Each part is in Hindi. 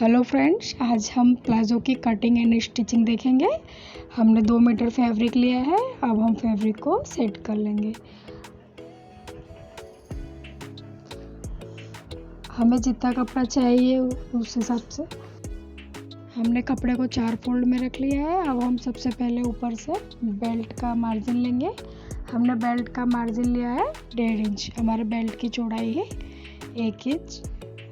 हेलो फ्रेंड्स, आज हम प्लाजो की कटिंग एंड स्टिचिंग देखेंगे। हमने 2 मीटर फैब्रिक लिया है। अब हम फैब्रिक को सेट कर लेंगे। हमें जितना कपड़ा चाहिए उस हिसाब से हमने कपड़े को 4 फोल्ड में रख लिया है। अब हम सबसे पहले ऊपर से बेल्ट का मार्जिन लेंगे। हमने बेल्ट का मार्जिन लिया है 1.5 इंच। हमारे बेल्ट की चौड़ाई है 1 इंच,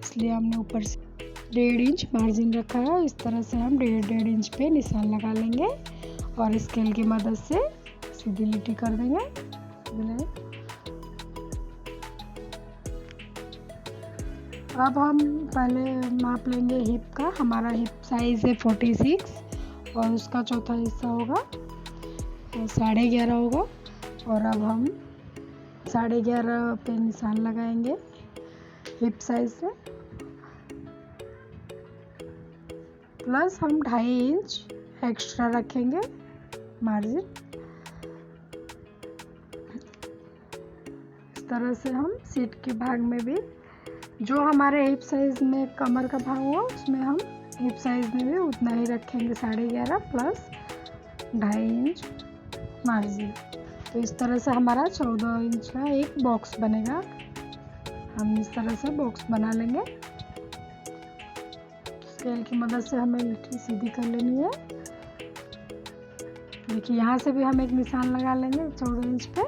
इसलिए हमने ऊपर से 1.5 इंच मार्जिन रखा है। इस तरह से हम 1.5 इंच पे निशान लगा लेंगे और स्केल की मदद से सीधी लिटी कर देंगे। अब हम पहले माप लेंगे हिप का। हमारा हिप साइज है 46 और उसका चौथा हिस्सा होगा 11.5 होगा। और अब हम 11.5 पे निशान लगाएंगे हिप साइज से, प्लस हम 2.5 इंच एक्स्ट्रा रखेंगे मार्जिन। इस तरह से हम सीट के भाग में भी जो हमारे हिप साइज में कमर का भाग हुआ उसमें हम हिप साइज में भी उतना ही रखेंगे 11.5 प्लस 2.5 इंच मार्जिन। तो इस तरह से हमारा 14 इंच का एक बॉक्स बनेगा। हम इस तरह से बॉक्स बना लेंगे। स्केल की मदद से हमें लिटी सीधी कर लेनी है। देखिए यहाँ से भी हम एक निशान लगा लेंगे 14 इंच पे,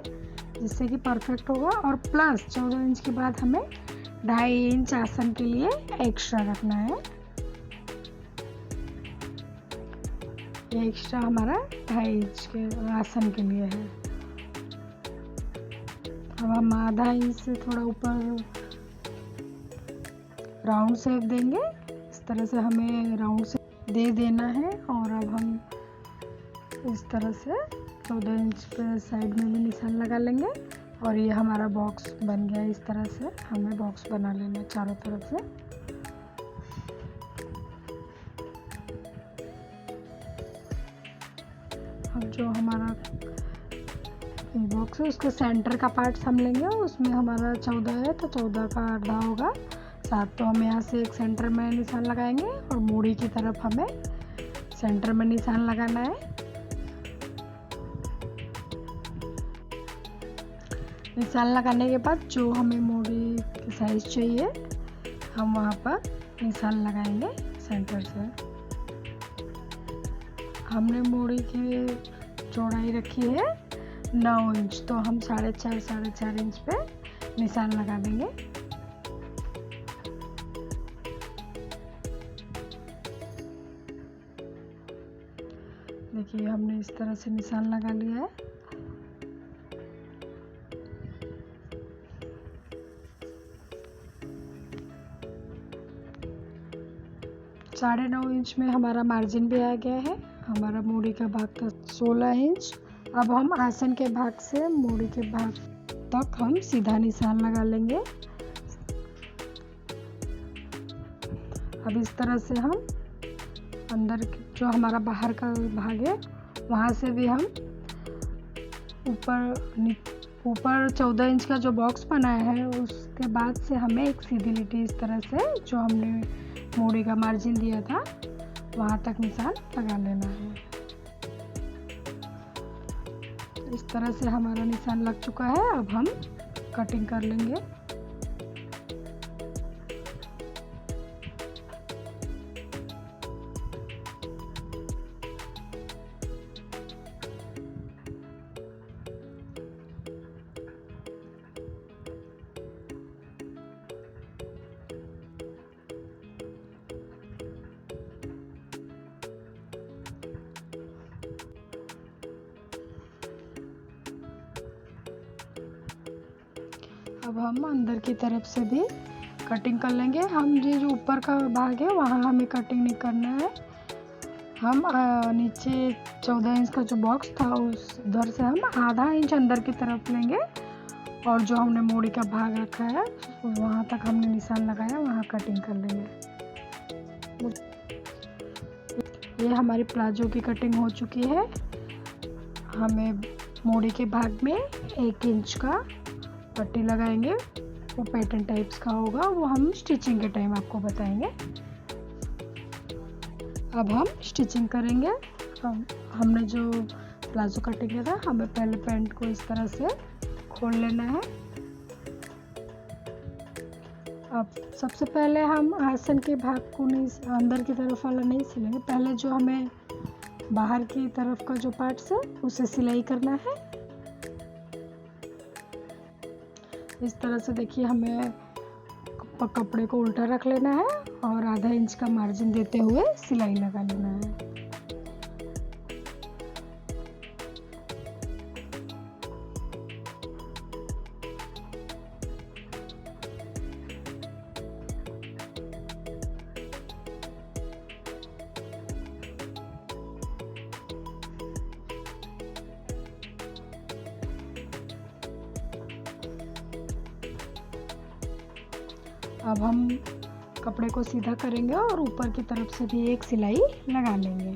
जिससे कि परफेक्ट होगा। और प्लस 14 इंच के बाद हमें 2.5 इंच आसन के लिए एक्स्ट्रा रखना है। ये एक्स्ट्रा हमारा 2.5 इंच के आसन के लिए है। अब हम आधा इंच से थोड़ा ऊपर राउंड शेप देंगे। इस तरह से हमें राउंड शेप दे देना है। और अब हम इस तरह से 14 इंच पे साइड में भी निशान लगा लेंगे। और ये हमारा बॉक्स बन गया। इस तरह से हमें बॉक्स बना लेना है चारों तरफ से। अब जो हमारा बॉक्स है उसके सेंटर का पार्ट हम लेंगे। उसमें हमारा 14 है तो 14 का आधा होगा 7। तो हम यहाँ से एक सेंटर में निशान लगाएंगे और मूड़ी की तरफ हमें सेंटर में निशान लगाना है। निशान लगाने के बाद जो हमें मूड़ी की साइज चाहिए हम वहाँ पर निशान लगाएंगे सेंटर से। हमने मूड़ी की चौड़ाई रखी है 9 इंच, तो हम 4.5 इंच पे निशान लगा देंगे। देखिए हमने इस तरह से निशान लगा लिया है। साढ़े 9 इंच में हमारा मार्जिन भी आ गया है। हमारा मूड़ी का भाग था 16 इंच। अब हम आसन के भाग से मूड़ी के भाग तक हम सीधा निशान लगा लेंगे। अब इस तरह से हम अंदर जो हमारा बाहर का भाग है वहाँ से भी हम ऊपर 14 इंच का जो बॉक्स बनाया है उसके बाद से हमें एक सीधी लिटी इस तरह से जो हमने मूड़ी का मार्जिन दिया था वहाँ तक निशान लगा लेना है। इस तरह से हमारा निशान लग चुका है। अब हम कटिंग कर लेंगे। अब हम अंदर की तरफ से भी कटिंग कर लेंगे। हम ये जो ऊपर का भाग है वहाँ हमें कटिंग नहीं करना है। हम नीचे 14 इंच का जो बॉक्स था उस उधर से हम आधा इंच अंदर की तरफ लेंगे और जो हमने मूड़ी का भाग रखा है वहाँ तक हमने निशान लगाया, वहाँ कटिंग कर लेंगे। ये हमारी प्लाजो की कटिंग हो चुकी है। हमें मूड़ी के भाग में 1 इंच का पट्टी लगाएंगे। वो पैटर्न टाइप्स का होगा, वो हम स्टिचिंग के टाइम आपको बताएंगे। अब हम स्टिचिंग करेंगे। हमने जो प्लाजो कटिंग किया था, हमें पहले पैंट को इस तरह से खोल लेना है। अब सबसे पहले हम आसन के भाग को नहीं, अंदर की तरफ वाला नहीं सिलेंगे, पहले जो हमें बाहर की तरफ का जो पार्ट है उसे सिलाई करना है। इस तरह से देखिए, हमें कपड़े को उल्टा रख लेना है और आधा इंच का मार्जिन देते हुए सिलाई लगा लेना है। अब हम कपड़े को सीधा करेंगे और ऊपर की तरफ से भी एक सिलाई लगा लेंगे।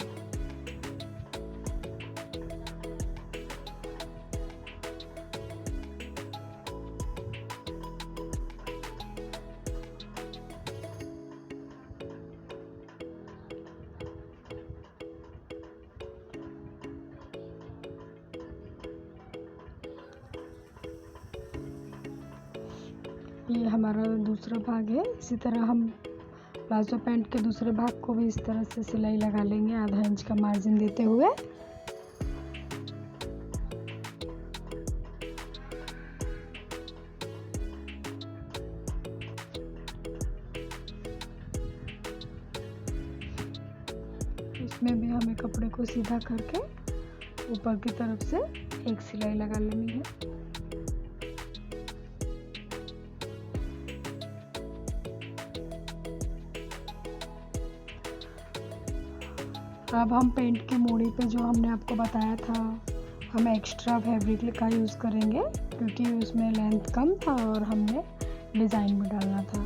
ये हमारा दूसरा भाग है। इसी तरह हम प्लाजो पैंट के दूसरे भाग को भी इस तरह से सिलाई लगा लेंगे, आधा इंच का मार्जिन देते हुए। इसमें भी हमें कपड़े को सीधा करके ऊपर की तरफ से एक सिलाई लगा लेनी है। अब हम पेंट की मूड़ी पे जो हमने आपको बताया था, हम एक्स्ट्रा फैब्रिक का यूज़ करेंगे क्योंकि उसमें लेंथ कम था और हमने डिज़ाइन में डालना था,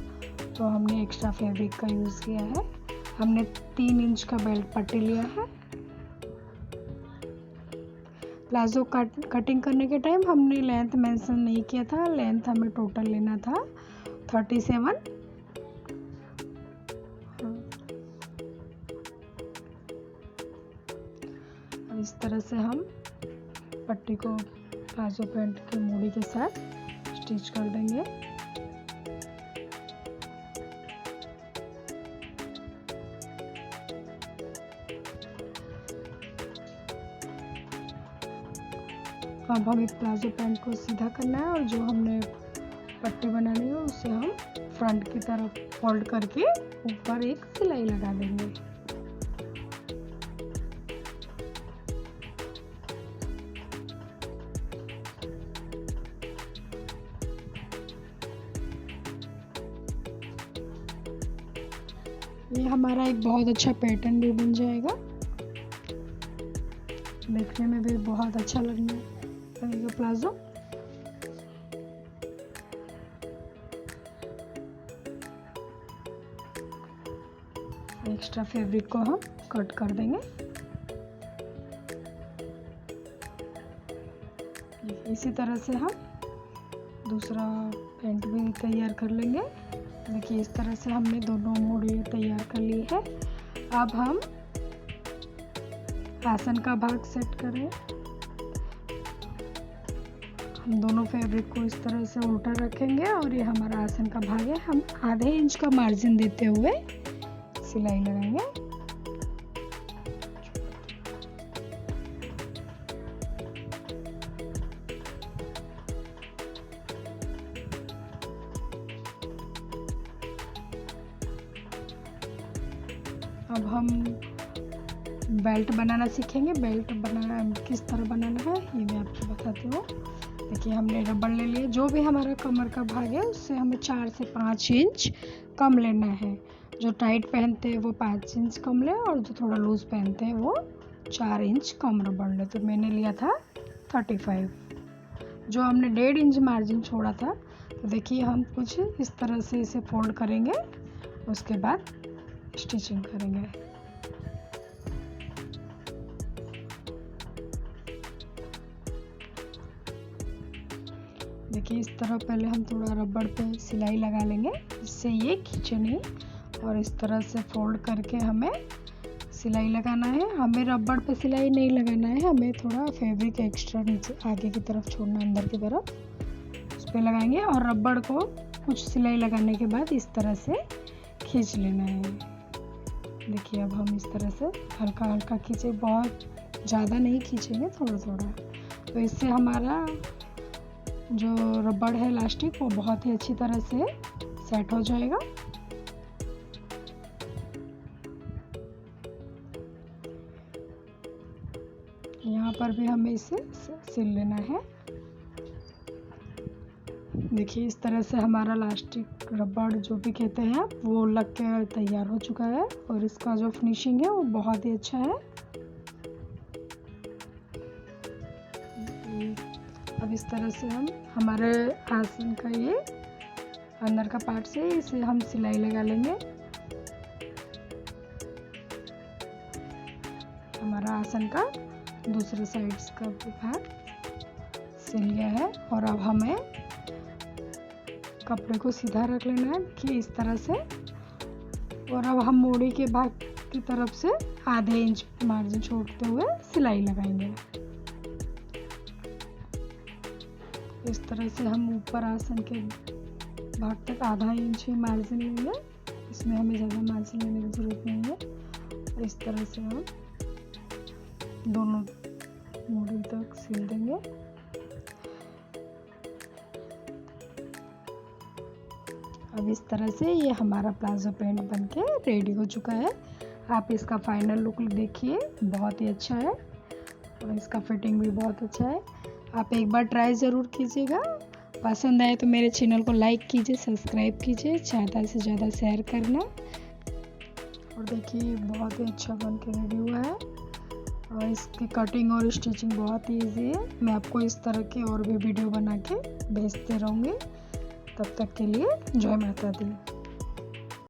तो हमने एक्स्ट्रा फैब्रिक का यूज़ किया है। हमने 3 इंच का बेल्ट पट्टी लिया है। प्लाजो कटिंग करने के टाइम हमने लेंथ मेंशन नहीं किया था, लेंथ हमें टोटल लेना था 37। इस तरह से हम पट्टी को प्लाजो पैंट की मूड़ी के साथ स्टिच कर देंगे। अब हमें प्लाजो पैंट को सीधा करना है और जो हमने पट्टी बनानी है उसे हम फ्रंट की तरफ फोल्ड करके ऊपर एक सिलाई लगा देंगे। ये हमारा एक बहुत अच्छा पैटर्न भी बन जाएगा, देखने में भी बहुत अच्छा लगेगा प्लाजो। एक्स्ट्रा फैब्रिक को हम कट कर देंगे। इसी तरह से हम दूसरा पैंट भी तैयार कर लेंगे। देखिए, इस तरह से हमने दोनों मूड़ी तैयार कर ली है। अब हम आसन का भाग सेट करें। हम दोनों फैब्रिक को इस तरह से उल्टा रखेंगे और ये हमारा आसन का भाग है। हम आधे इंच का मार्जिन देते हुए सिलाई लगाएंगे। अब हम बेल्ट बनाना सीखेंगे। बेल्ट बनाना किस तरह बनाना है ये मैं आपको बताती हूँ। देखिए, हमने रबड़ ले लिया। जो भी हमारा कमर का भाग है उससे हमें 4 से 5 इंच कम लेना है। जो टाइट पहनते हैं वो 5 इंच कम ले और जो थोड़ा लूज पहनते हैं वो 4 इंच कम रबड़ ले। तो मैंने लिया था 35। जो हमने 1.5 इंच मार्जिन छोड़ा था, तो देखिए हम कुछ इस तरह से इसे फोल्ड करेंगे, उसके बाद स्टिचिंग करेंगे। देखिए, इस तरह पहले हम थोड़ा रबड़ पे सिलाई लगा लेंगे जिससे ये खींचे नहीं, और इस तरह से फोल्ड करके हमें सिलाई लगाना है। हमें रबड़ पे सिलाई नहीं लगाना है, हमें थोड़ा फैब्रिक एक्स्ट्रा नीचे आगे की तरफ छोड़ना, अंदर की तरफ उस पर लगाएंगे। और रबड़ को कुछ सिलाई लगाने के बाद इस तरह से खींच लेना है। देखिए अब हम इस तरह से हल्का हल्का खींचे, बहुत ज़्यादा नहीं खींचेंगे, थोड़ा थोड़ा। तो इससे हमारा जो रबड़ है इलास्टिक वो बहुत ही अच्छी तरह से सेट हो जाएगा। यहाँ पर भी हमें इसे सिल लेना है। देखिए इस तरह से हमारा इलास्टिक रबड़ जो भी कहते हैं वो लग के तैयार हो चुका है और इसका जो फिनिशिंग है वो बहुत ही अच्छा है। अब इस तरह से हम हमारे आसन का ये अंदर का पार्ट से इसे हम सिलाई लगा लेंगे। हमारा आसन का दूसरे साइड्स का भाग सिल गया है और अब हमें कपड़े को सीधा रख लेना है कि इस तरह से। और अब हम मोड़ी के भाग की तरफ से आधे इंच मार्जिन छोड़ते हुए सिलाई लगाएंगे। इस तरह से हम ऊपर आसन के भाग तक आधा इंच ही मार्जिन लेंगे, इसमें हमें ज़्यादा मार्जिन लेने की ज़रूरत नहीं है। इस तरह से हम दोनों मोड़ी तक सिल देंगे। अब इस तरह से ये हमारा प्लाजो पैंट बनके रेडी हो चुका है। आप इसका फाइनल लुक देखिए, बहुत ही अच्छा है और इसका फिटिंग भी बहुत अच्छा है। आप एक बार ट्राई ज़रूर कीजिएगा। पसंद आए तो मेरे चैनल को लाइक कीजिए, सब्सक्राइब कीजिए, ज़्यादा से ज़्यादा शेयर करना। और देखिए बहुत ही अच्छा बन के रेडी हुआ है और इसकी कटिंग और स्टिचिंग बहुत ही ईजी है। मैं आपको इस तरह के और भी वीडियो बना के भेजते रहूँगी। तब तक के लिए जय माता दी।